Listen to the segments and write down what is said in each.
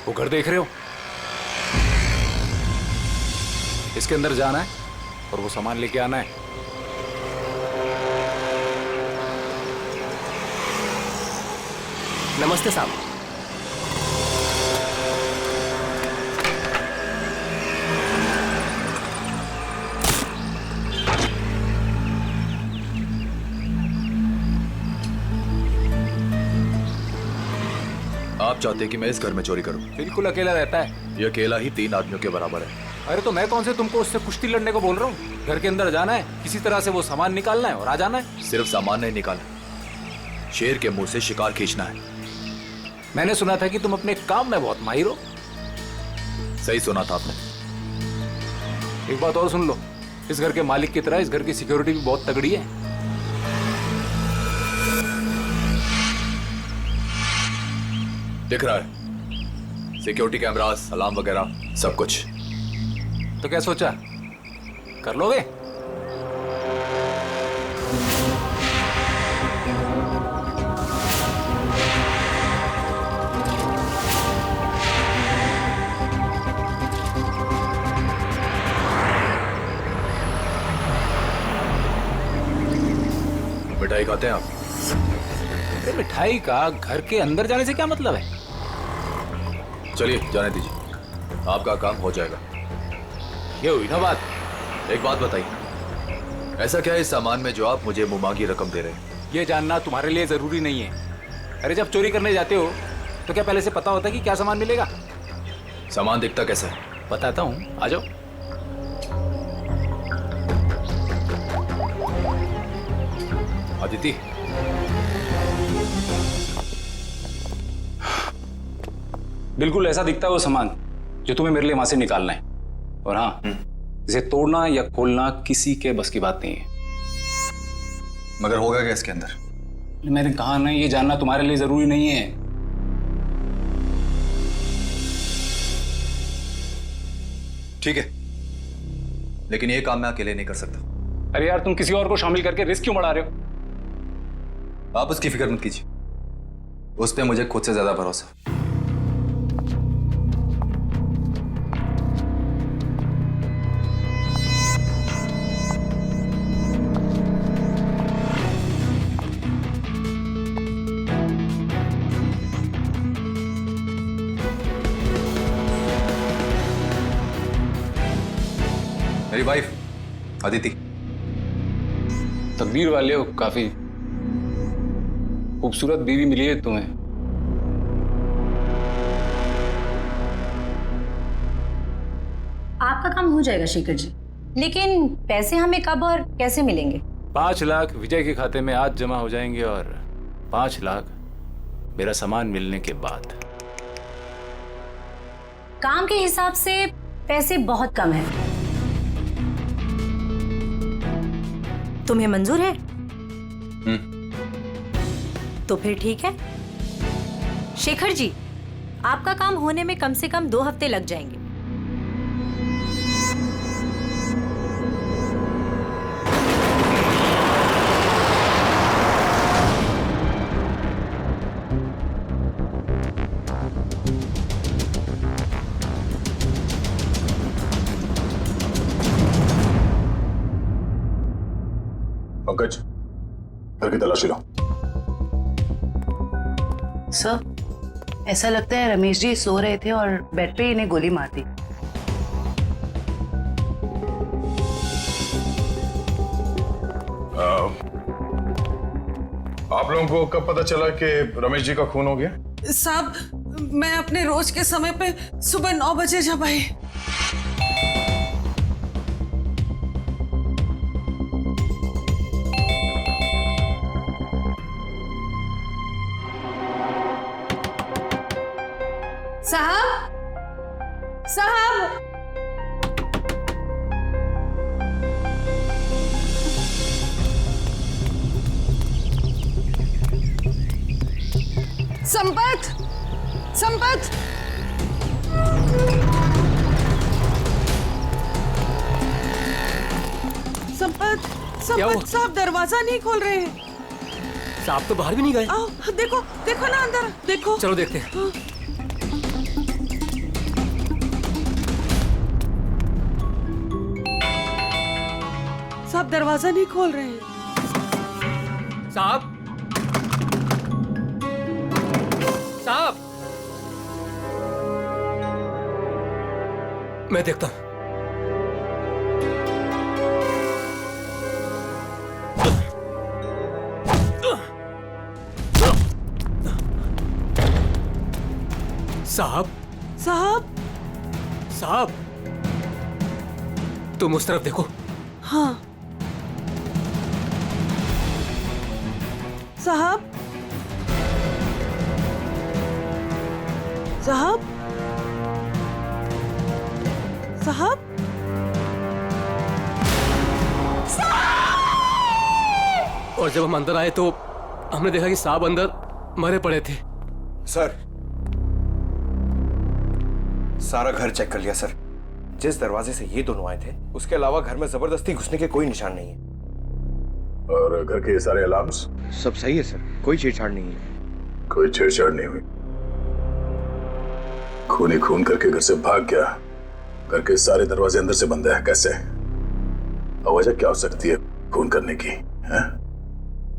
वो घर देख रहे हो, इसके अंदर जाना है और वो सामान लेके आना है। नमस्ते साहब। आप चाहते हैं कि मैं इस घर में चोरी करूं? बिल्कुल अकेला रहता है। ये अकेला ही 3 आदमियों के बराबर है। अरे तो मैं कौन से तुमको उससे कुश्ती लड़ने को बोल रहा हूँ। घर के अंदर जाना है, किसी तरह से वो सामान निकालना है और आ जाना है। सिर्फ सामान नहीं निकालना, शेर के मुंह से शिकार खींचना है। मैंने सुना था कि तुम अपने काम में बहुत माहिर हो। सही सुना था आपने। एक बात और सुन लो, इस घर के मालिक की तरह इस घर की सिक्योरिटी भी बहुत तगड़ी है। दिख रहा है, सिक्योरिटी कैमरास, अलार्म वगैरह सब कुछ। तो क्या सोचा, कर लोगे? मिठाई खाते हैं आप? अरे मिठाई का घर के अंदर जाने से क्या मतलब है? चलिए जाने दीजिए, आपका काम हो जाएगा। ये हुई ना बात। एक बात बताइए, ऐसा क्या है इस सामान में जो आप मुझे मुमांगी रकम दे रहे हैं? ये जानना तुम्हारे लिए जरूरी नहीं है। अरे जब चोरी करने जाते हो तो क्या पहले से पता होता है कि क्या सामान मिलेगा? सामान दिखता कैसा है? बताता हूँ, आ जाओ। अदिति, बिल्कुल ऐसा दिखता है वो सामान जो तुम्हें मेरे लिए वहां से निकालना है। और हाँ, इसे तोड़ना या खोलना किसी के बस की बात नहीं है। मगर होगा क्या इसके अंदर? मैंने कहा ना, ये जानना तुम्हारे लिए जरूरी नहीं है। ठीक है, लेकिन ये काम मैं अकेले नहीं कर सकता। अरे यार, तुम किसी और को शामिल करके रिस्क क्यों बढ़ा रहे हो? आप उसकी फिक्र मत कीजिए, उस पे मुझे खुद से ज्यादा भरोसा। मेरी वाइफ अदिति। तकदीर वाले हो, काफी खूबसूरत बीवी मिली है तुम्हें। आपका काम हो जाएगा शेखर जी, लेकिन पैसे हमें कब और कैसे मिलेंगे? 5 लाख विजय के खाते में आज जमा हो जाएंगे और 5 लाख मेरा सामान मिलने के बाद। काम के हिसाब से पैसे बहुत कम हैं। तुम्हें मंजूर है? तो फिर ठीक है। शेखर जी, आपका काम होने में कम से कम 2 हफ्ते लग जाएंगे। पंकज, घर की तलाशी लो। सर, ऐसा लगता है रमेश जी सो रहे थे और बेड पे इन्हें गोली मार दी। आप लोगों को कब पता चला कि रमेश जी का खून हो गया? साहब, मैं अपने रोज के समय पे सुबह 9 बजे जब आई। साहब, साहब, संपत, संपत, संपत, संपत साहब दरवाजा नहीं खोल रहे हैं। साहब तो बाहर भी नहीं गए। आओ, देखो, देखो ना अंदर, देखो। चलो देखते हैं। आप दरवाजा नहीं खोल रहे हैं। साहब, साहब, मैं देखता हूं। साहब, साहब। साहब, तुम उस तरफ देखो। हाँ साहब। साहब। साहब। और जब हम अंदर आए तो हमने देखा कि साहब अंदर मरे पड़े थे। सर, सारा घर चेक कर लिया सर। जिस दरवाजे से ये दोनों आए थे उसके अलावा घर में जबरदस्ती घुसने के कोई निशान नहीं है। और घर के ये सारे अलार्म्स? सब सही है सर, कोई छेड़छाड़ नहीं है। कोई छेड़छाड़ नहीं हुई। खूनी खून करके घर से भाग गया। घर के सारे दरवाजे अंदर से बंद है, कैसे? और वजह क्या हो सकती है खून करने की? है?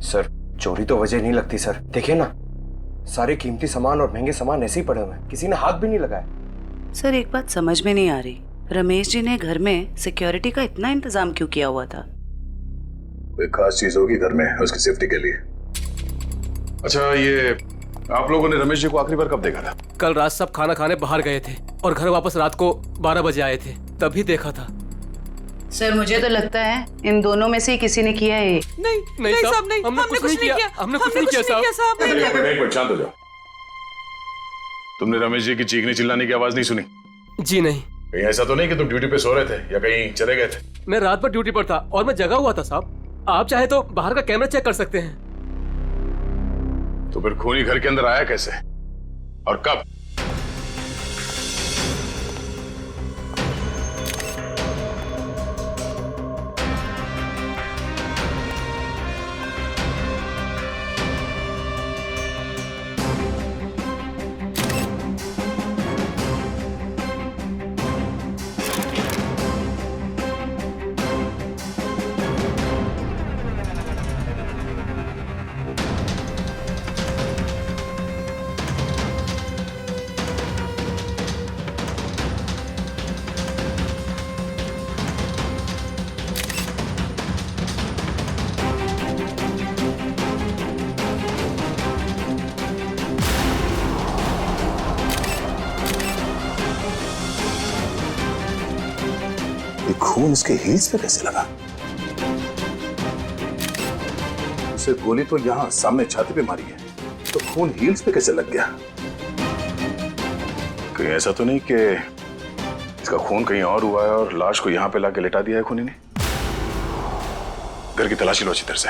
सर, चोरी तो वजह नहीं लगती सर। देखिए ना, सारे कीमती सामान और महंगे सामान ऐसे ही पड़े हुए हैं, किसी ने हाथ भी नहीं लगाया। सर, एक बात समझ में नहीं आ रही, रमेश जी ने घर में सिक्योरिटी का इतना इंतजाम क्यों किया हुआ था? कोई खास चीज होगी घर में उसकी सेफ्टी के लिए। अच्छा, ये आप लोगों ने रमेश जी को आखिरी बार कब देखा था? कल रात सब खाना खाने बाहर गए थे और घर वापस रात को 12 बजे आए थे, तभी देखा था। सर, मुझे तो लगता है इन दोनों में से ही किसी ने किया है ये। नहीं साहब, नहीं, हमने कुछ नहीं किया। हमने कुछ नहीं किया साहब। एक मिनट शांत हो जाओ। तुमने रमेश जी की चीखने चिल्लाने की आवाज नहीं सुनी? जी नहीं। कहीं ऐसा तो नहीं कि तुम ड्यूटी पे सो रहे थे या कहीं चले गए थे? मैं रात भर ड्यूटी पर था और मैं जगा हुआ था साहब। आप चाहे तो बाहर का कैमरा चेक कर सकते हैं। तो फिर खूनी घर के अंदर आया कैसे और कब? खून उसके हील्स पे कैसे लगा? उसे गोली तो यहां सामने छाती पे मारी है, तो खून हील्स पे कैसे लग गया? कहीं ऐसा तो नहीं कि इसका खून कहीं और हुआ है और लाश को यहां पे लाके लेटा दिया है खूनी ने? घर की तलाशी लो अच्छी तरह से।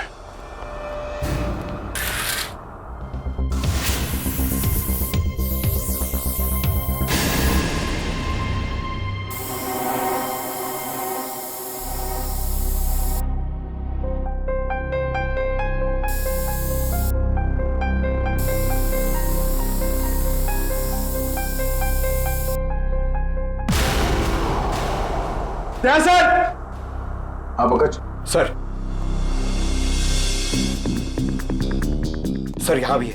सर। हाँ पंकज। सर यहां भी है।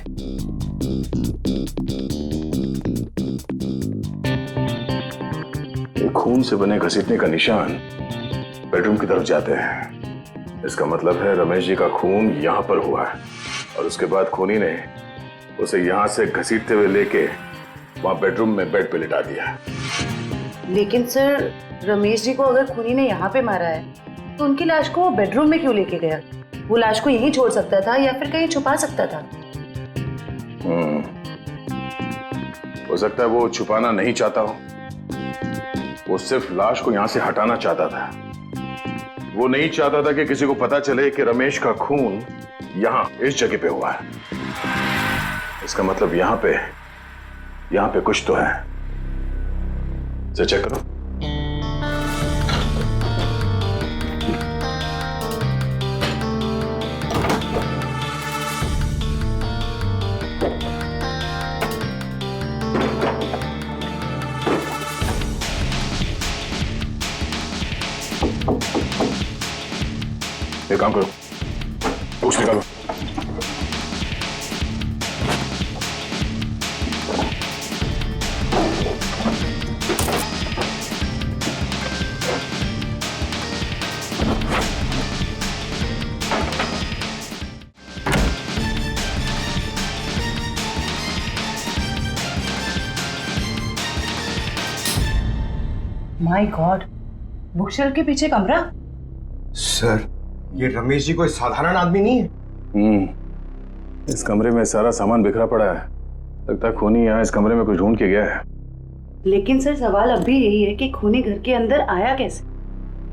ये खून से बने घसीटने का निशान बेडरूम की तरफ जाते हैं। इसका मतलब है रमेश जी का खून यहां पर हुआ है और उसके बाद खूनी ने उसे यहां से घसीटते हुए लेके वहां बेडरूम में बेड पे लिटा दिया। लेकिन सर, रमेश जी को अगर खूनी ने यहाँ पे मारा है तो उनकी लाश को वो बेडरूम में क्यों लेके गया? वो लाश को यहीं छोड़ सकता था या फिर कहीं छुपा सकता था। हो सकता है वो छुपाना नहीं चाहता हो, वो सिर्फ लाश को यहां से हटाना चाहता था। वो नहीं चाहता था कि किसी को पता चले कि रमेश का खून यहां इस जगह पे हुआ है। इसका मतलब यहां पे कुछ तो है। इसे चेक करो। काम करो, बुक्स निकालो। माय गॉड, बुकशेल्फ के पीछे कमरा। सर, ये रमेश जी कोई साधारण आदमी नहीं है। इस कमरे में सारा सामान बिखरा पड़ा है। लगता है खूनी यहाँ इस कमरे में कुछ ढूंढ के गया है। लेकिन सर सवाल अब भी यही है कि खूनी घर के अंदर आया कैसे।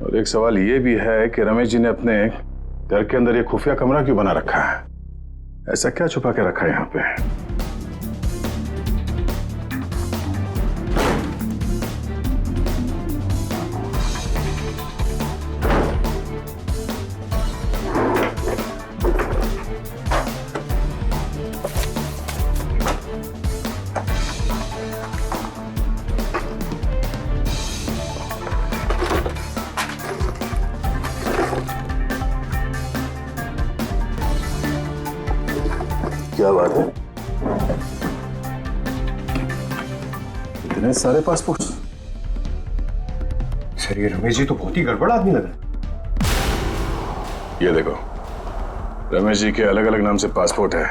और एक सवाल ये भी है कि रमेश जी ने अपने घर के अंदर ये खुफिया कमरा क्यों बना रखा है? ऐसा क्या छुपा के रखा है यहाँ पे? क्या बात है? इतने सारे पासपोर्ट? सर, ये रमेश जी तो बहुत ही गड़बड़ आदमी लग रहा है। ये देखो, रमेश जी के अलग अलग नाम से पासपोर्ट है,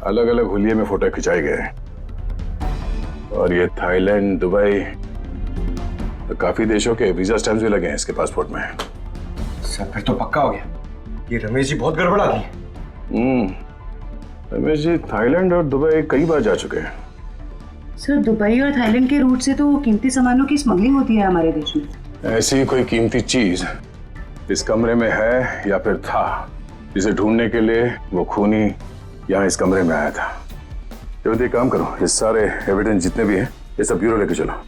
अलग अलग हुलिये में फोटो खिंचाए गए हैं। और ये थाईलैंड, दुबई, तो काफी देशों के वीजा स्टैम्प्स भी लगे हैं इसके पासपोर्ट में। सर, फिर तो पक्का हो गया, ये रमेश जी बहुत गड़बड़ आदमी है। रमेश जी थाईलैंड और दुबई कई बार जा चुके हैं। सर, दुबई और थाईलैंड के रूट से तो कीमती सामानों की स्मगलिंग होती है हमारे देश में। ऐसी कोई कीमती चीज इस कमरे में है या फिर था, जिसे ढूंढने के लिए वो खूनी यहाँ इस कमरे में आया था। तो एक काम करो, ये सारे एविडेंस जितने भी हैं ये सब ब्यूरो लेके चलो।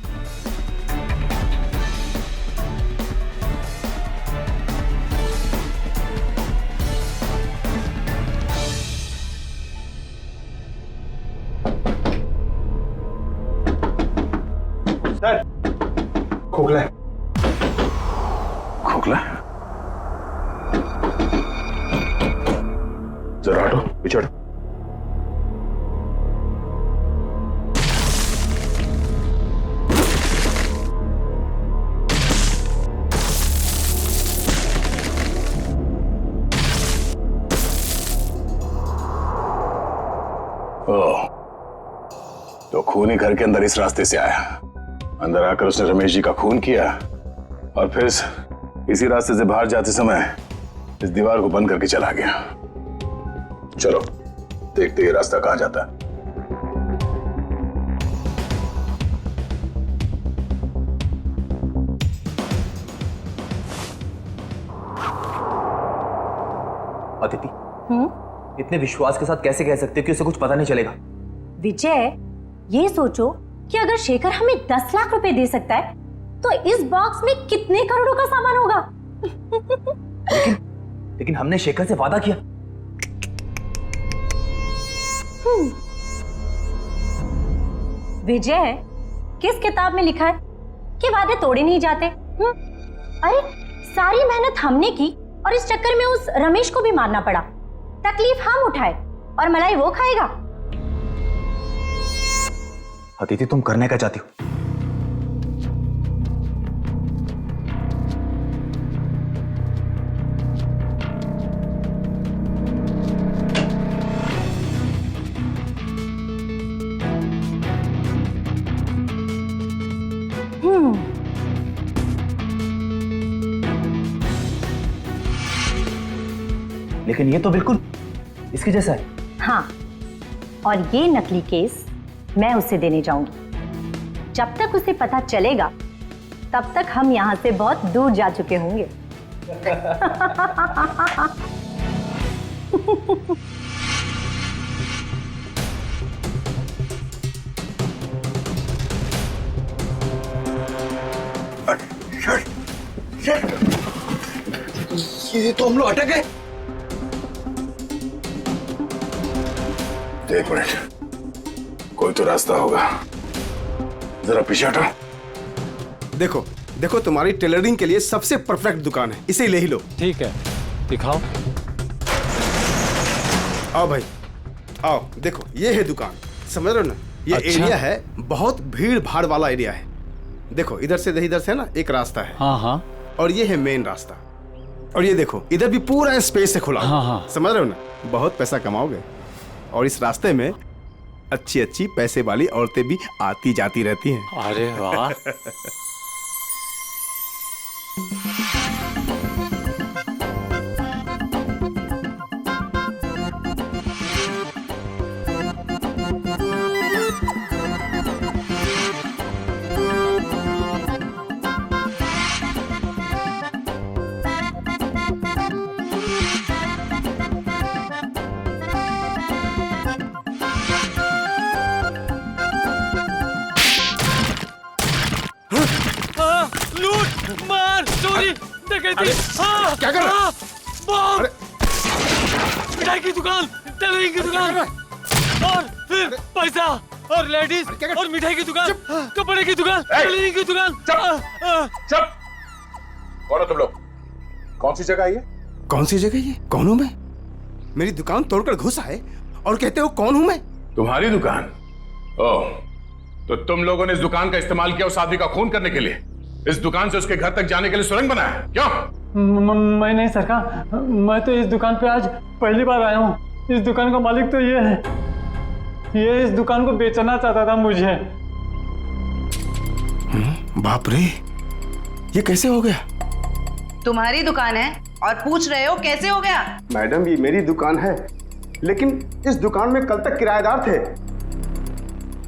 सर, खोखला है। खोखला? जरा हटो, पीछे हटो। ओह, तो खूनी घर के अंदर इस रास्ते से आया। अंदर आकर उसने रमेश जी का खून किया और फिर इसी रास्ते से बाहर जाते समय इस दीवार को बंद करके चला गया। चलो देखते ये रास्ता कहां जाता है। अदिति, इतने विश्वास के साथ कैसे कह सकते हो कि उसे कुछ पता नहीं चलेगा? विजय, ये सोचो कि अगर शेखर हमें 10 लाख रुपए दे सकता है तो इस बॉक्स में कितने करोड़ों का सामान होगा। लेकिन हमने शेखर से वादा किया। विजय, किस किताब में लिखा है कि वादे तोड़े नहीं जाते? अरे सारी मेहनत हमने की और इस चक्कर में उस रमेश को भी मारना पड़ा। तकलीफ हम उठाए और मलाई वो खाएगा। अदिति, तुम करने क्या चाहती हो? लेकिन ये तो बिल्कुल इसके जैसा है। हाँ, और ये नकली केस मैं उसे देने जाऊंगी। जब तक उसे पता चलेगा तब तक हम यहां से बहुत दूर जा चुके होंगे। ये तो हम लोग अटक गए। एक मिनट, कोई तो रास्ता होगा। जरा पीछे हटो। देखो देखो, तुम्हारी टेलरिंग के लिए सबसे परफेक्ट दुकान है, इसे ले ही लो। ठीक है। दिखाओ। आओ भाई, आओ देखो, ये है दुकान, समझ रहे हो ना? ये अच्छा। एरिया है, बहुत भीड़ भाड़ वाला एरिया है। देखो इधर से ना एक रास्ता है, हाँ हाँ और ये है मेन रास्ता। और ये देखो इधर भी पूरा स्पेस है खुला हुआ। हाँ, हाँ। समझ रहे हो ना? बहुत पैसा कमाओगे। और इस रास्ते में अच्छी अच्छी पैसे वाली औरतें भी आती जाती रहती हैं। अरे वाह। लूट मार चोरी डकैती। क्या कर रहा है? बम, मिठाई की दुकान, टेलरिंग की दुकान, और फिर पैसा और लेडीज और मिठाई की दुकान, कपड़े की दुकान, टेलरिंग की दुकान। चुप! कौन हो तुम लोग? कौन सी जगह है ये? कौन सी जगह ये? कौन हूं मैं? मेरी दुकान तोड़कर घुसा है और कहते हो कौन हूं मैं? तुम्हारी दुकान? ओह, तो तुम लोगों ने इस दुकान का इस्तेमाल किया उस आदमी का खून करने के लिए? इस दुकान से उसके घर तक जाने के लिए सुरंग बनाया? क्यों? मैं नहीं सरकार, मैं तो इस दुकान पे आज पहली बार आया हूँ। इस दुकान का मालिक तो ये है, ये इस दुकान को बेचना चाहता था मुझे। बाप रे, ये कैसे हो गया? तुम्हारी दुकान है और पूछ रहे हो कैसे हो गया? मैडम ये मेरी दुकान है, लेकिन इस दुकान में कल तक किराएदार थे,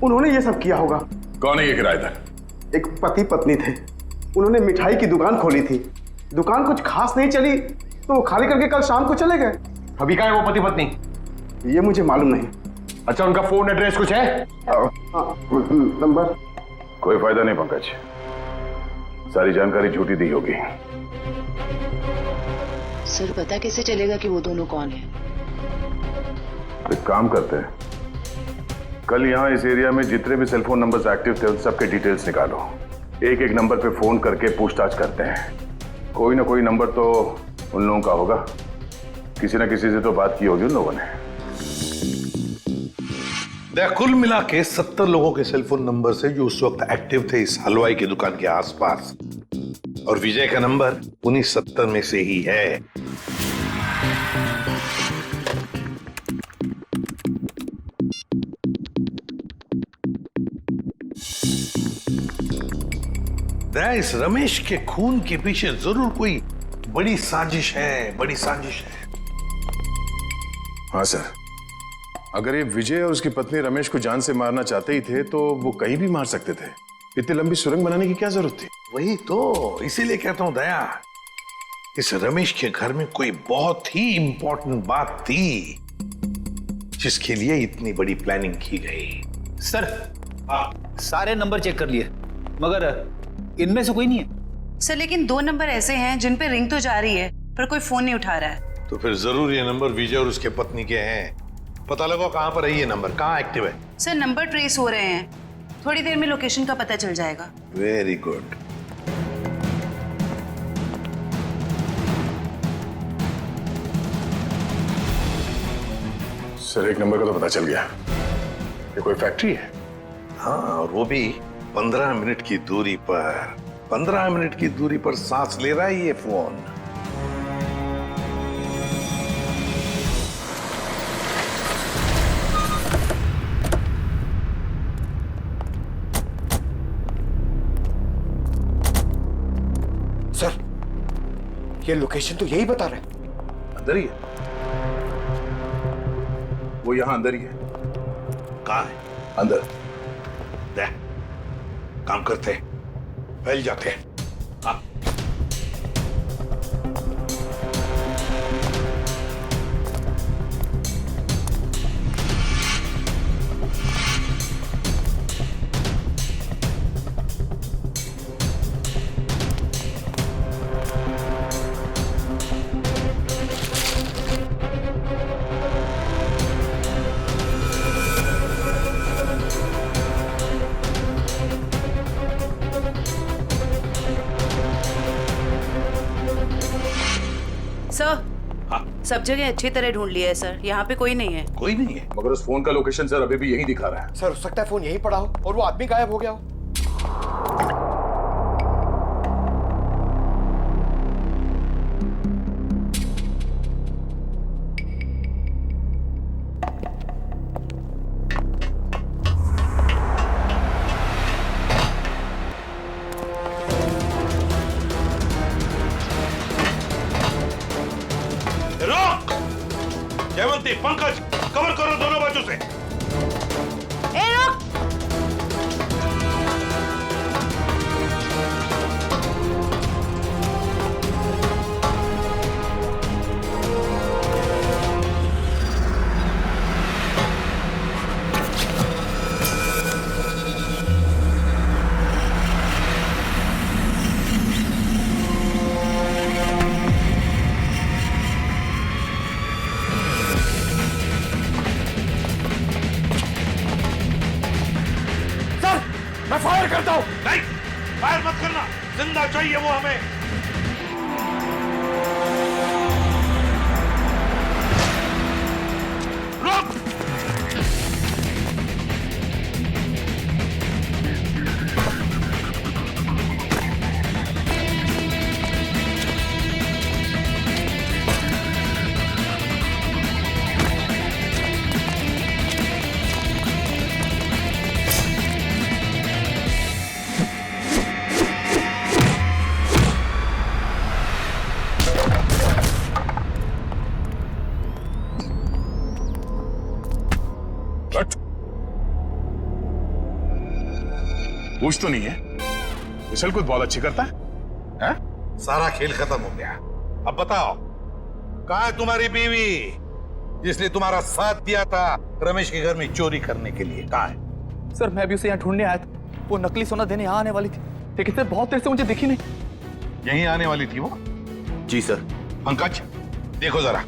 उन्होंने ये सब किया होगा। कौन है ये किराएदार? एक पति पत्नी थे, उन्होंने मिठाई की दुकान खोली थी, दुकान कुछ खास नहीं चली तो वो खाली करके कल शाम को चले गए। अभी कहाँ है वो पति पत्नी? ये मुझे मालूम नहीं। अच्छा, उनका फोन एड्रेस कुछ है? नंबर? कोई फायदा नहीं पंकज, सारी जानकारी झूठी दी होगी। सर पता कैसे चलेगा कि वो दोनों कौन है? एक काम करते हैं, कल यहाँ इस एरिया में जितने भी सेलफोन नंबर्स एक्टिव थे उन सबके डिटेल्स निकालो। एक एक नंबर पे फोन करके पूछताछ करते हैं। कोई ना कोई नंबर तो उन लोगों का होगा, किसी ना किसी से तो बात की होगी उन लोगों ने। कुल मिला के 70 लोगों के सेलफोन नंबर से जो उस वक्त एक्टिव थे इस हलवाई की दुकान के आसपास, और विजय का नंबर उन्हीं 70 में से ही है। इस रमेश के खून के पीछे जरूर कोई बड़ी साजिश है, बड़ी साजिश है। हाँ सर, अगर ये विजय और उसकी पत्नी रमेश को जान से मारना चाहते ही थे तो वो कहीं भी मार सकते थे। इतनी लंबी सुरंग बनाने की क्या जरूरत थी? वही तो, इसीलिए कहता हूं दया, इस रमेश के घर में कोई बहुत ही इंपॉर्टेंट बात थी जिसके लिए इतनी बड़ी प्लानिंग की गई। सर सारे नंबर चेक कर लिए मगर इनमें से कोई नहीं है। सर लेकिन 2 नंबर ऐसे हैं जिन पे रिंग तो जा रही है पर कोई फोन नहीं उठा रहा है। तो फिर जरूर ये नंबर विजय और उसके पत्नी के हैं। पता लगाओ कहां पर है ये नंबर, कहां एक्टिव है। सर नंबर ट्रेस हो रहे हैं, थोड़ी देर में लोकेशन का पता चल जाएगा। Very good. सर एक नंबर का तो पता चल गया, ये कोई फैक्ट्री है। हाँ, और वो भी 15 मिनट की दूरी पर। 15 मिनट की दूरी पर सांस ले रहा है ये फोन। सर ये लोकेशन तो यही बता रहे हैं। अंदर ही है वो, यहां अंदर ही है। कहां है? अंदर। दे, काम करते हैं, फैल जाते हैं। हाँ। सब जगह अच्छी तरह ढूंढ लिया है सर, यहाँ पे कोई नहीं है। कोई नहीं है? मगर उस फोन का लोकेशन सर अभी भी यही दिखा रहा है। सर हो सकता है फोन यहीं पड़ा हो और वो आदमी गायब हो गया हो। जयवंती, पंकज, कवर करो दोनों बाजू से। ए रुक! मैं फायर करता हूं। नहीं, फायर मत करना, जिंदा चाहिए वो हमें। रुक! पूछ तो नहीं है? विशल कुछ बहुत अच्छी करता है? सारा खेल खत्म हो गया। अब बताओ, कहाँ है तुम्हारी बीवी जिसने तुम्हारा साथ दिया था रमेश के घर में चोरी करने के लिए? कहाँ है? सर मैं भी उसे यहाँ ढूंढने आया था। वो नकली सोना देने यहाँ आने वाली थी, लेकिन सर बहुत देर से मुझे दिखी नहीं। यहीं आने वाली थी वो? जी सर। पंकज, देखो जरा,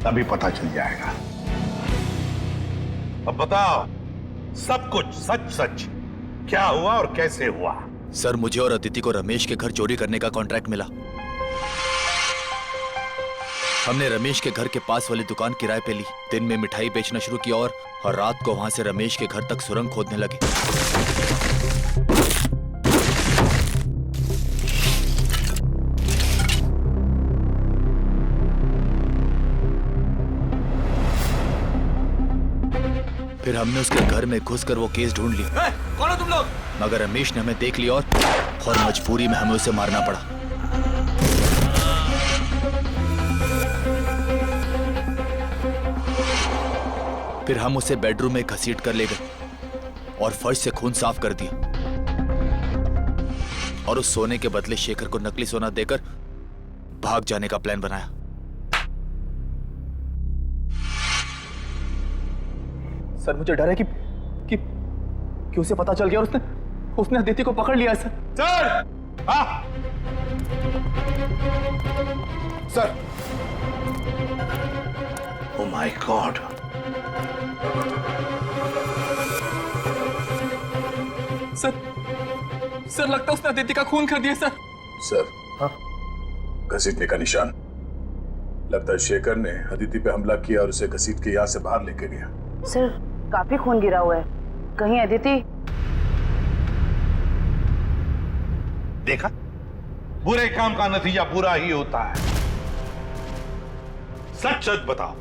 तभी पता चल जाएगा। अब बताओ सब कुछ सच सच, क्या हुआ और कैसे हुआ? सर मुझे और अदिति को रमेश के घर चोरी करने का कॉन्ट्रैक्ट मिला। हमने रमेश के घर के पास वाली दुकान किराए पे ली, दिन में मिठाई बेचना शुरू किया और रात को वहां से रमेश के घर तक सुरंग खोदने लगे। फिर हमने उसके घर में घुसकर वो केस ढूंढ ली। कौन हो तुम लोग? मगर रमेश ने हमें देख लिया और मजबूरी में हमें उसे मारना पड़ा। फिर हम उसे बेडरूम में घसीट कर ले गए और फर्श से खून साफ कर दिया और उस सोने के बदले शेखर को नकली सोना देकर भाग जाने का प्लान बनाया। सर मुझे डर है कि उसे पता चल गया और उसने अदिति को पकड़ लिया। Sir sir oh my God, sir लगता है उसने अदिति का खून कर दिया। सर घसीटने का निशान। लगता है शेखर ने अदिति पे हमला किया और उसे घसीट के यहाँ से बाहर लेके गया। सर काफी खून गिरा हुआ है, कहीं अदिति? देखा, बुरे काम का नतीजा बुरा ही होता है। सच सच बताओ,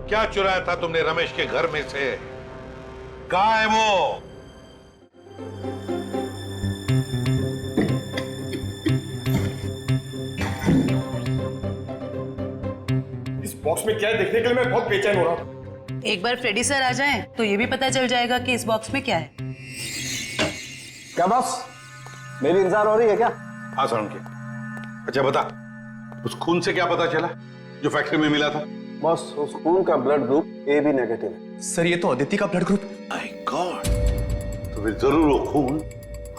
क्या चुराया था तुमने रमेश के घर में से? कहाँ है वो? इस बॉक्स में क्या है देखने के लिए मैं बहुत बेचैन हो रहा हूँ। एक बार फ्रेडी सर आ जाएं तो ये भी पता चल जाएगा कि इस बॉक्स में क्या है। क्या बॉस, मेरी इंतजार हो रही है क्या? हाँ सर। अच्छा बता, उस खून से क्या पता चला जो फैक्ट्री में मिला था? बॉस उस खून का ब्लड ग्रुप AB नेगेटिव है। सर ये तो अदिति का ब्लड ग्रुप। माय गॉड, तो फिर जरूर वो खून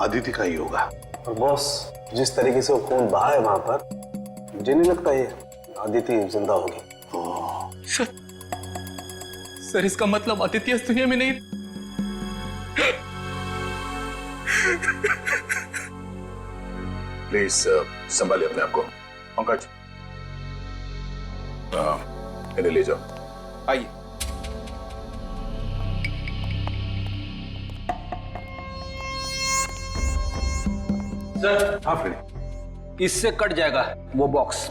अदिति का ही होगा। और बॉस जिस तरीके से वो खून बहा है वहां पर, मुझे नहीं लगता ये अदिति जिंदा होगी। सर इसका मतलब अदिति इस दुनिया में नहीं। प्लीज संभालिए अपने आप को। पंकज इन्हें ले जाओ। आइए। सर, हाँ फ्रेडी, इससे कट जाएगा वो बॉक्स।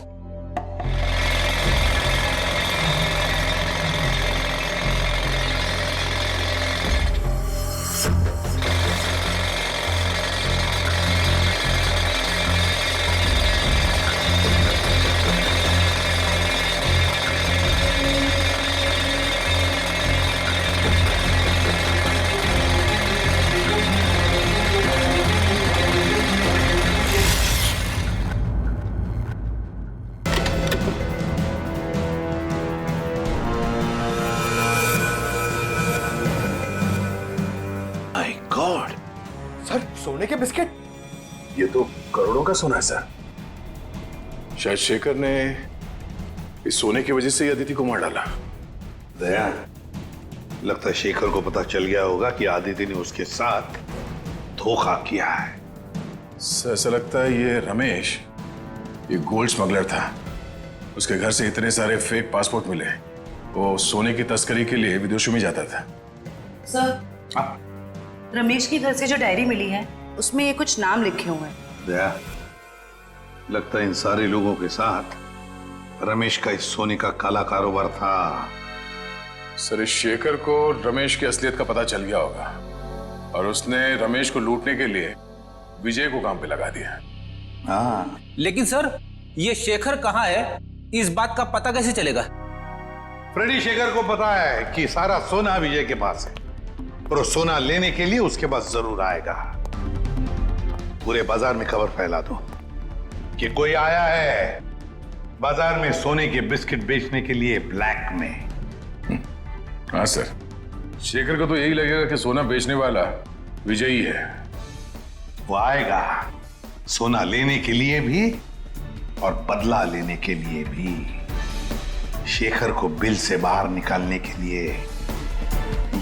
माय गॉड, सर सोने के बिस्किट? ये तो करोड़ों का सोना है सर। शायद शेखर ने इस सोने की वजह से ही अदिति को मार डाला। दया, लगता है शेखर को पता चल गया होगा कि आदित्य ने उसके साथ धोखा किया है। सर ऐसा लगता है ये रमेश ये गोल्ड स्मगलर था। उसके घर से इतने सारे फेक पासपोर्ट मिले। वो सोने की तस्करी के लिए विदेशों में जाता था। सर, रमेश के घर से जो डायरी मिली है उसमें ये कुछ नाम लिखे हुए हैं। दया, लगता है इन सारे लोगों के साथ रमेश का इस सोने का काला कारोबार था। सर इस शेखर को रमेश की असलियत का पता चल गया होगा और उसने रमेश को लूटने के लिए विजय को काम पे लगा दिया। हाँ, लेकिन सर, ये शेखर कहाँ है, इस बात का पता कैसे चलेगा? फ्रेडी, शेखर को पता है कि सारा सोना विजय के पास है और वो सोना लेने के लिए उसके पास जरूर आएगा। पूरे बाजार में खबर फैला दो कि कोई आया है बाजार में सोने के बिस्किट बेचने के लिए ब्लैक में। हाँ सर, शेखर को तो यही लगेगा कि सोना बेचने वाला विजय ही है। वो आएगा सोना लेने के लिए भी और बदला लेने के लिए भी। शेखर को बिल से बाहर निकालने के लिए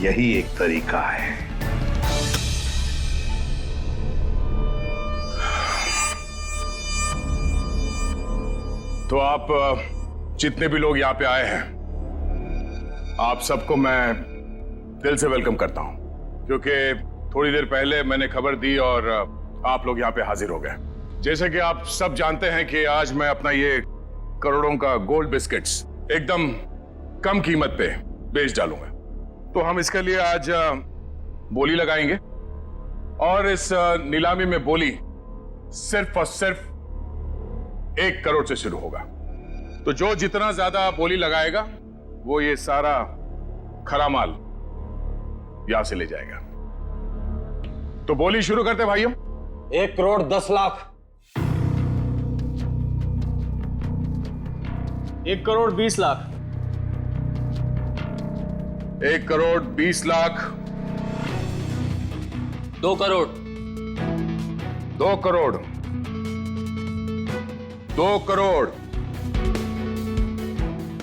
यही एक तरीका है। तो आप जितने भी लोग यहाँ पे आए हैं, आप सबको मैं दिल से वेलकम करता हूं, क्योंकि थोड़ी देर पहले मैंने खबर दी और आप लोग यहाँ पे हाजिर हो गए। जैसे कि आप सब जानते हैं कि आज मैं अपना ये करोड़ों का गोल्ड बिस्किट्स एकदम कम कीमत पे बेच डालूंगा। तो हम इसके लिए आज बोली लगाएंगे और इस नीलामी में बोली सिर्फ और सिर्फ 1 करोड़ से शुरू होगा। तो जो जितना ज्यादा बोली लगाएगा वो ये सारा खरा माल यहां से ले जाएगा। तो बोली शुरू करते भाइयों। 1 करोड़ 10 लाख। 1 करोड़ 20 लाख। 1 करोड़ 20 लाख। 2 करोड़। 2 करोड़। 2 करोड़।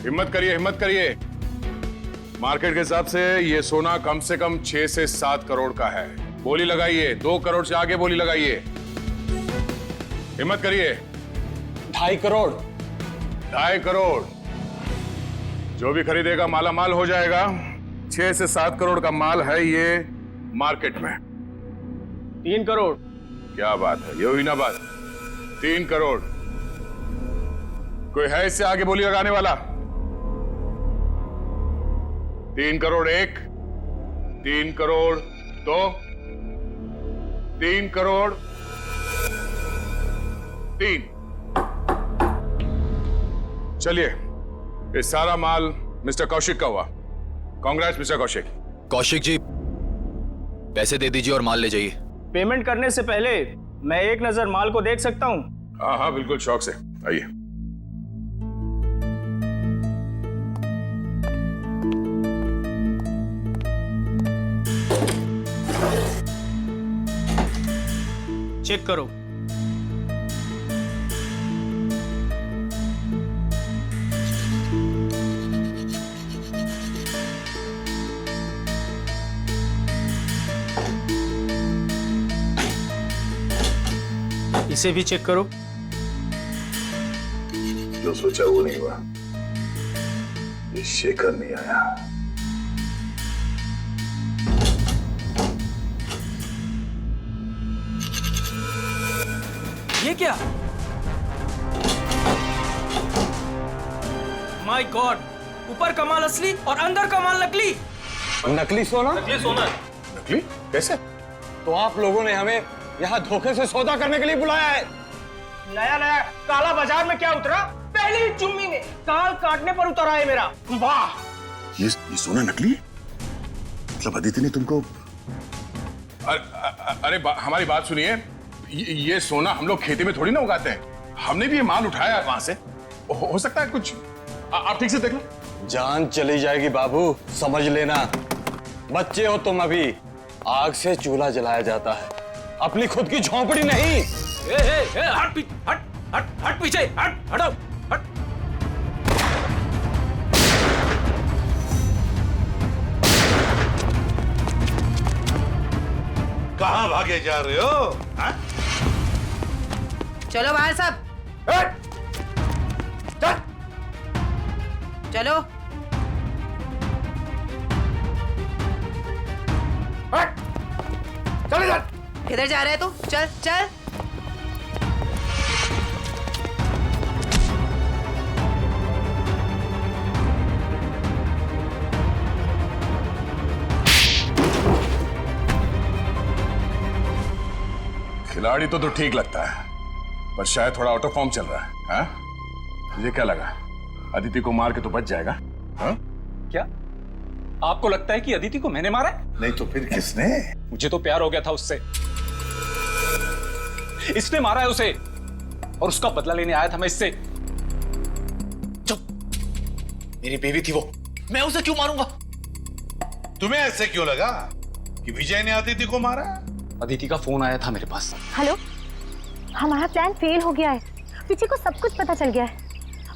हिम्मत करिए, हिम्मत करिए। मार्केट के हिसाब से ये सोना कम से कम 6 से 7 करोड़ का है। बोली लगाइए, 2 करोड़ से आगे बोली लगाइए। हिम्मत करिए। 2.5 करोड़। 2.5 करोड़। जो भी खरीदेगा माला माल हो जाएगा। 6 से 7 करोड़ का माल है ये मार्केट में। 3 करोड़। क्या बात है, ये हुई ना बात। 3 करोड़। कोई है इससे आगे बोली लगाने वाला? 3 करोड़ 1, 3 करोड़ 2, 3 करोड़ 3। चलिए, ये सारा माल मिस्टर कौशिक का हुआ। कांग्रेस मिस्टर कौशिक। कौशिक जी, पैसे दे दीजिए और माल ले जाइए। पेमेंट करने से पहले मैं एक नजर माल को देख सकता हूं? हाँ हाँ बिल्कुल, शौक से आइए। चेक करो। इसे भी चेक करो। जो सोचा वो नहीं हुआ। ये शेखर नहीं आया। ये क्या? माय गॉड, ऊपर कमाल असली और अंदर कमाल नकली। नकली सोना? नकली सोना। नकली? कैसे? तो आप लोगों ने हमें यहाँ धोखे से सौदा करने के लिए बुलाया है? नया नया काला बाजार में क्या उतरा? पहली ही चुम्मी में काल काटने पर उतरा है मेरा। वाह! ये सोना नकली है? मतलब अदिति ने तुमको? अरे हमारी बात सुनिए, ये सोना हम लोग खेती में थोड़ी ना उगाते हैं। हमने भी ये माल उठाया वहां से। हो सकता है कुछ आप ठीक से देख लो। जान चली जाएगी बाबू, समझ लेना। बच्चे हो तुम अभी। आग से चूल्हा जलाया जाता है, अपनी खुद की झोंपड़ी नहीं। हट पीछे, हटो, हट। कहां भागे जा रहे हो? हा? चलो बाहर सब, चलो। चले जा। किधर जा रहे है तू? चल चल। खिलाड़ी तो ठीक लगता है, पर शायद थोड़ा आउट ऑफ फॉर्म चल रहा है। हाँ? मुझे क्या लगा, अदिति को मार के तो बच जाएगा। हाँ? क्या आपको लगता है कि अदिति को मैंने मारा है? नहीं तो फिर किसने? मुझे तो प्यार हो गया था उससे। इसने मारा है उसे और उसका बदला लेने आया था मैं इससे। चुप, मेरी बेबी थी वो, मैं उसे क्यों मारूंगा? तुम्हें ऐसे क्यों लगा कि विजय ने अदिति को मारा? अदिति का फोन आया था मेरे पास। हेलो, हमारा प्लान फेल हो गया है। विजय को सब कुछ पता चल गया है।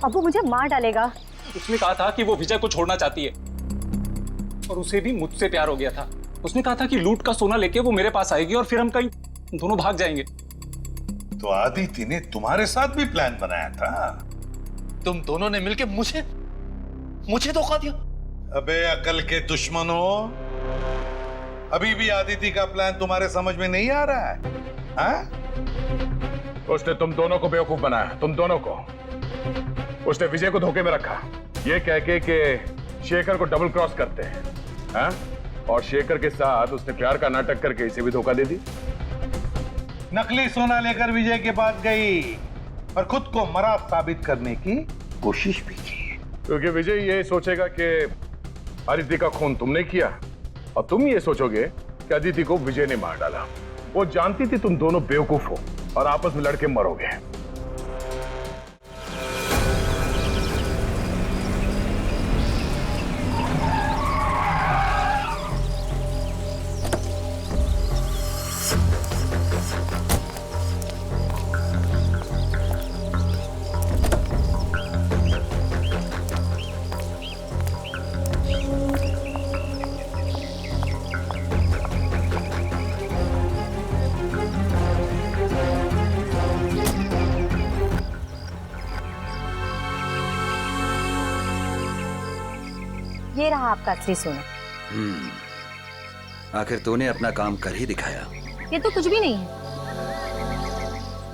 अब वो मुझे मार डालेगा। उसने कहा था कि वो विजय को छोड़ना चाहती है और उसे भी मुझसे प्यार हो गया था। उसने कहा था कि लूट का सोना लेके वो मेरे पास आएगी और फिर हम कहीं दोनों भाग जाएंगे। तो अदिति ने तुम्हारे साथ भी प्लान बनाया था? तुम दोनों ने मिलकर मुझे धोखा दिया। अबे अकल के दुश्मनों, अभी भी अदिति का प्लान तुम्हारे समझ में नहीं आ रहा है? हाँ? उसने तुम दोनों को बेवकूफ बनाया, तुम दोनों को। उसने विजय को धोखे में रखा, ये कह के कि शेखर को डबल क्रॉस करते हैं। हाँ? और शेखर के साथ उसने प्यार का नाटक करके इसे भी धोखा दे दी। नकली सोना लेकर विजय के पास गई और खुद को मरा साबित करने की कोशिश भी की, क्योंकि विजय ये सोचेगा कि अदिति का खून तुमने किया और तुम ये सोचोगे कि अदिति को विजय ने मार डाला। वो जानती थी तुम दोनों बेवकूफ हो और आपस में लड़के मरोगे। ये रहा आपका असली सोना। आखिर तूने अपना काम कर ही दिखाया। ये तो कुछ भी नहीं है।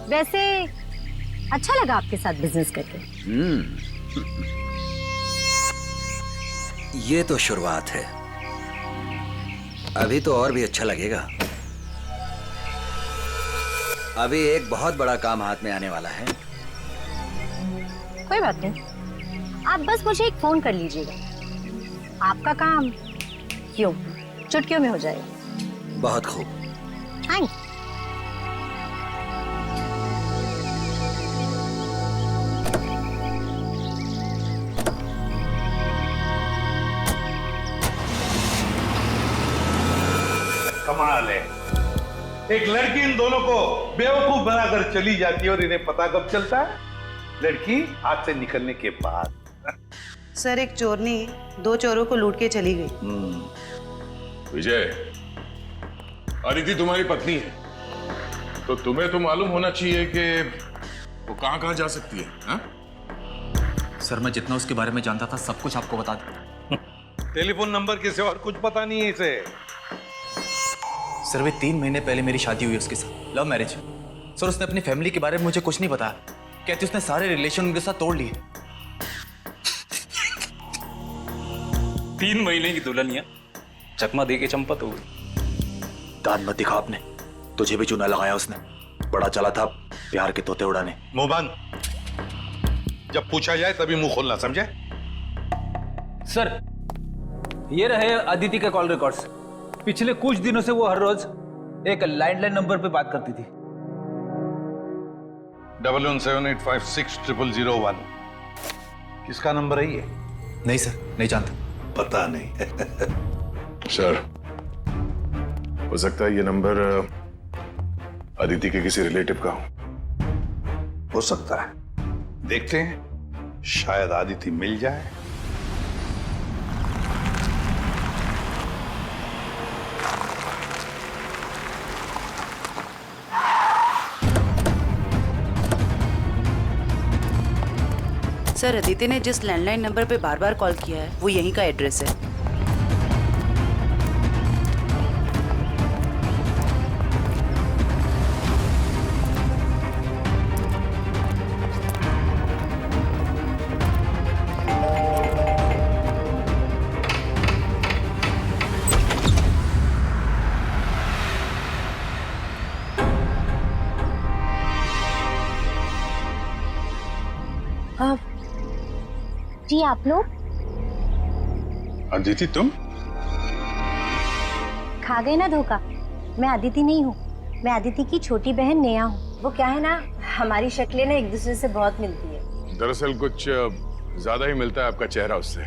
वैसे अच्छा लगा आपके साथ बिजनेस करके। ये तो शुरुआत है, अभी तो और भी अच्छा लगेगा। अभी एक बहुत बड़ा काम हाथ में आने वाला है। कोई बात नहीं, आप बस मुझे एक फोन कर लीजिएगा, आपका काम क्यों चुटकियों में हो जाएगा। बहुत खूब। थैंक्स। कमाल है, एक लड़की इन दोनों को बेवकूफ बनाकर चली जाती है और इन्हें पता कब चलता है? लड़की हाथ से निकलने के बाद। सर, एक चोरनी 2 चोरों को लूट के चली गई। विजय, अदिति तुम्हारी पत्नी है, तो तुम्हें तो मालूम होना चाहिए कि वो कहां कहां जा सकती है। हा? सर मैं जितना उसके बारे में जानता था सब कुछ आपको बता दूं। टेलीफोन नंबर के सिवा और कुछ पता नहीं है इसे। सर वे 3 महीने पहले मेरी शादी हुई उसके साथ, लव मैरिज। सर उसने अपनी फैमिली के बारे में मुझे कुछ नहीं बताया। कहती उसने सारे रिलेशन उनके साथ तोड़ लिए। 3 महीने की दुल्हनिया चकमा दे के चंपत हो गई। दान मत दिखा आपने, तुझे भी चूना लगाया उसने। बड़ा चला था प्यार के तोते उड़ाने। मुंह बंद, जब पूछा जाए तभी मुंह खोलना, समझे? सर ये रहे अदिति के कॉल रिकॉर्ड्स। पिछले कुछ दिनों से वो हर रोज एक लैंडलाइन नंबर पे बात करती थी। 1178560001 किसका नंबर है ये? नहीं सर, नहीं जानता। पता नहीं। सर हो सकता है ये नंबर अदिति के किसी रिलेटिव का हो सकता है, देखते हैं, शायद अदिति मिल जाए। सर अदिति ने जिस लैंडलाइन नंबर पे बार बार कॉल किया है वो यहीं का एड्रेस है। जी आप लोग? अदिति तुम? खा गए ना धोखा। मैं अदिति नहीं हूँ, मैं अदिति की छोटी बहन नेहा हूँ। वो क्या है ना, हमारी शक्लें ना एक दूसरे से बहुत मिलती है। दरअसल कुछ ज्यादा ही मिलता है आपका चेहरा उससे।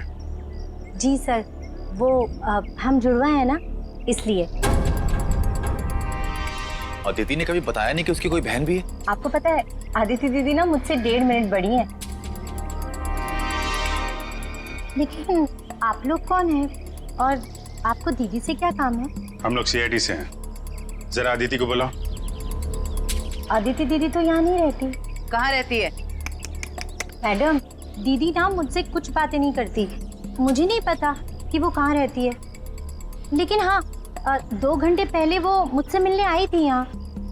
जी सर, वो हम जुड़वा है ना, इसलिए। अदिति ने कभी बताया नहीं कि उसकी कोई बहन भी है? आपको पता है अदिति दीदी ना मुझसे 1.5 मिनट बड़ी है। लेकिन आप लोग कौन हैं और आपको दीदी से क्या काम है? हम लोग सीआईडी से हैं। जरा अदिति को बुलाओ। अदिति दीदी तो यहाँ नहीं रहती। कहाँ रहती है? मैडम दीदी ना मुझसे कुछ बातें नहीं करती। मुझे नहीं पता कि वो कहाँ रहती है, लेकिन हाँ 2 घंटे पहले वो मुझसे मिलने आई थी यहाँ,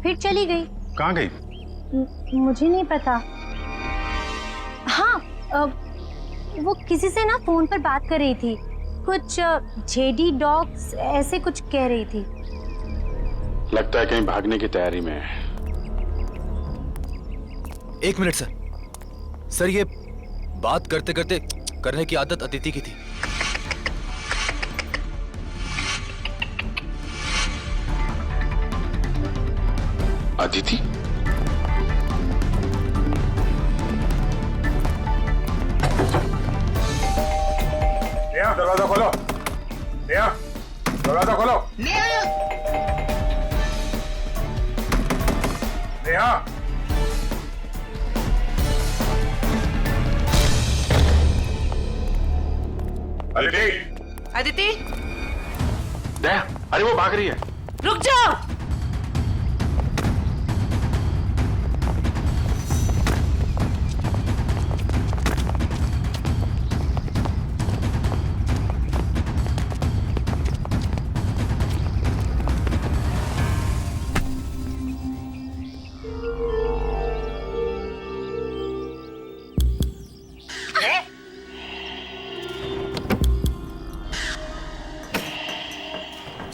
फिर चली गई। कहाँ गई? मुझे नहीं पता। हाँ वो किसी से ना फोन पर बात कर रही थी, कुछ जेडी डॉग्स ऐसे कुछ कह रही थी। लगता है कहीं भागने की तैयारी में है। 1 मिनट सर। सर ये बात करते करते करने की आदत अदिति की थी। अदिति? नेहा दरवाजा खोलो। नेहा दरवाजा खोलो। नेहा अदिति। अदिति नेहा, अरे वो भाग रही है। रुक जाओ।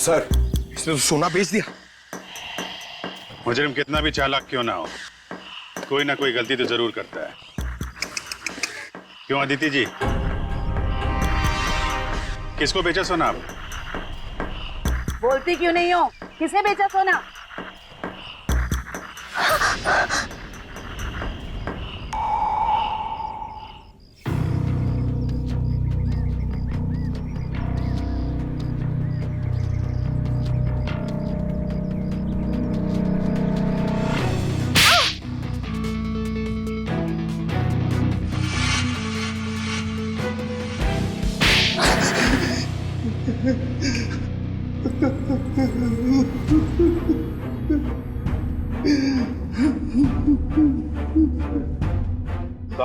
सर इसने तो सोना बेच दिया। मुजरिम कितना भी चालाक क्यों ना हो, कोई ना कोई गलती तो जरूर करता है। क्यों अदिति जी, किसको बेचा सोना आप? बोलती क्यों नहीं हो? किसे बेचा सोना?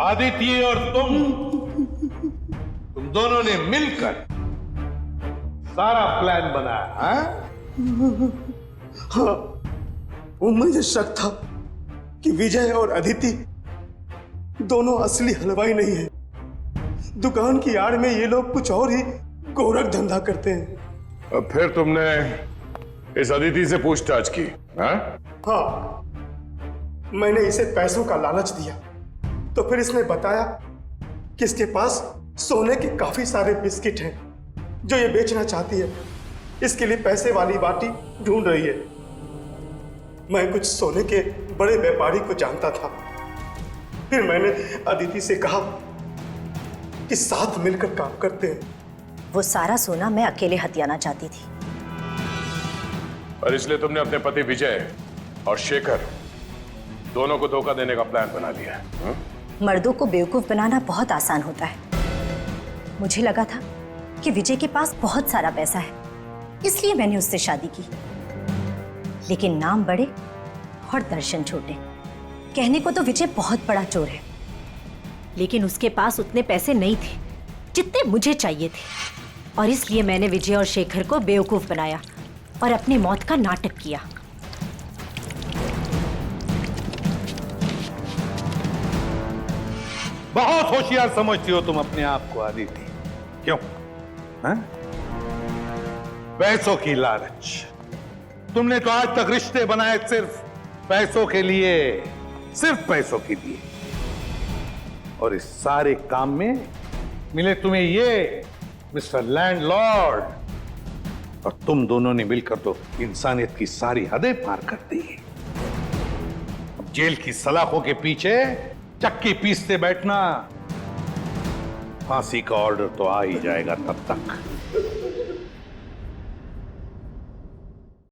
अदिति और तुम दोनों ने मिलकर सारा प्लान बनाया, हाँ? हाँ, वो मुझे शक था कि विजय और अदिति दोनों असली हलवाई नहीं है। दुकान की आड़ में ये लोग कुछ और ही गोरख धंधा करते हैं। अब फिर तुमने इस अदिति से पूछताछ की? हाँ? हाँ, मैंने इसे पैसों का लालच दिया तो फिर इसने बताया कि इसके पास सोने के काफी सारे बिस्किट हैं जो ये बेचना चाहती है। इसके लिए पैसे वाली बाटी ढूंढ रही है। मैं कुछ सोने के बड़े व्यापारी को जानता था। फिर मैंने अदिति से कहा कि साथ मिलकर काम करते हैं। वो सारा सोना मैं अकेले हथियाना चाहती थी। और इसलिए तुमने अपने पति विजय और शेखर दोनों को धोखा देने का प्लान बना लिया। मर्दों को बेवकूफ बनाना बहुत आसान होता है। मुझे लगा था कि विजय के पास बहुत सारा पैसा है, इसलिए मैंने उससे शादी की। लेकिन नाम बड़े और दर्शन छोटे। कहने को तो विजय बहुत बड़ा चोर है, लेकिन उसके पास उतने पैसे नहीं थे जितने मुझे चाहिए थे। और इसलिए मैंने विजय और शेखर को बेवकूफ बनाया और अपनी मौत का नाटक किया। बहुत होशियार समझती हो तुम अपने आप को अदिति। क्यों? हाँ? पैसों की लालच। तुमने तो आज तक रिश्ते बनाए सिर्फ पैसों के लिए, सिर्फ पैसों के लिए। और इस सारे काम में मिले तुम्हें ये मिस्टर लैंडलॉर्ड, और तुम दोनों ने मिलकर तो इंसानियत की सारी हदें पार कर दी। अब जेल की सलाखों के पीछे चक्की पीसते बैठना, फांसी का ऑर्डर तो आ ही जाएगा तब तक।